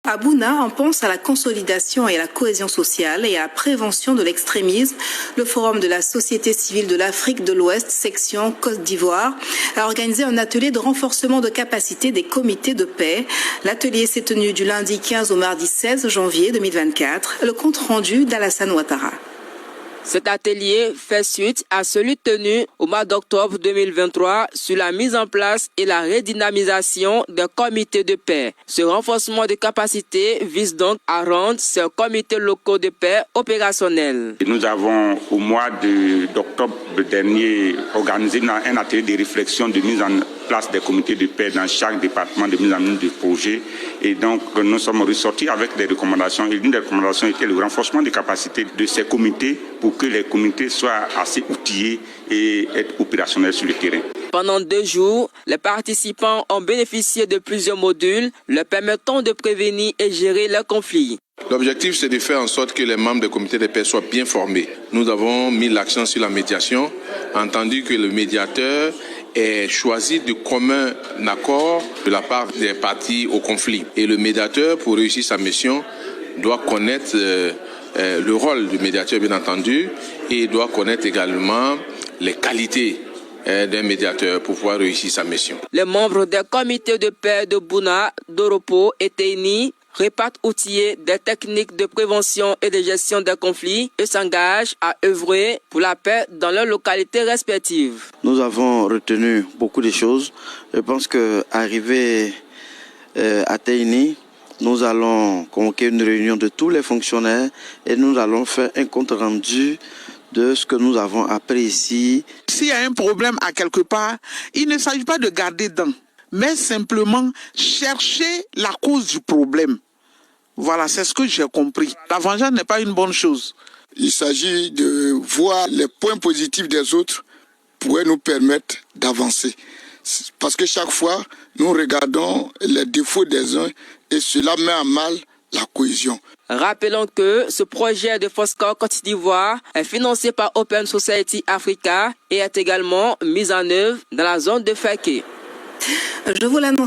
À Bouna, on pense à la consolidation et à la cohésion sociale et à la prévention de l'extrémisme. Le Forum de la société civile de l'Afrique de l'Ouest, section Côte d'Ivoire, a organisé un atelier de renforcement de capacité des comités de paix. L'atelier s'est tenu du lundi 15 au mardi 16 janvier 2024. Le compte rendu d'Alassane Ouattara. Cet atelier fait suite à celui tenu au mois d'octobre 2023 sur la mise en place et la redynamisation d'un comité de paix. Ce renforcement de capacité vise donc à rendre ces comités locaux de paix opérationnels. Nous avons au mois d'octobre dernier organisé un atelier de réflexion de mise en place des comités de paix dans chaque département de mise en œuvre de projet. Et donc nous sommes ressortis avec des recommandations. Et l'une des recommandations était le renforcement des capacités de ces comités pour que les comités soient assez outillés et être opérationnels sur le terrain. Pendant 2 jours, les participants ont bénéficié de plusieurs modules leur permettant de prévenir et gérer leurs conflits. L'objectif, c'est de faire en sorte que les membres des comités de paix soient bien formés. Nous avons mis l'accent sur la médiation, entendu que le médiateur est choisi de commun accord de la part des parties au conflit. Et le médiateur, pour réussir sa mission, doit connaître le rôle du médiateur, bien entendu, et doit connaître également les qualités d'un médiateur pour pouvoir réussir sa mission. Les membres des comités de paix de Bouna, d'Oropo et Teini répartent outillés des techniques de prévention et de gestion des conflits et s'engagent à œuvrer pour la paix dans leurs localités respectives. Nous avons retenu beaucoup de choses. Je pense qu'arrivé à Teini, nous allons convoquer une réunion de tous les fonctionnaires et nous allons faire un compte rendu de ce que nous avons appris ici. S'il y a un problème à quelque part, il ne s'agit pas de garder dedans, mais simplement chercher la cause du problème. Voilà, c'est ce que j'ai compris. La vengeance n'est pas une bonne chose. Il s'agit de voir les points positifs des autres pour nous permettre d'avancer. Parce que chaque fois, nous regardons les défauts des uns et cela met à mal la cohésion. Rappelons que ce projet de Foscor Côte d'Ivoire est financé par Open Society Africa et est également mis en œuvre dans la zone de Féké. Je vous l'annonce.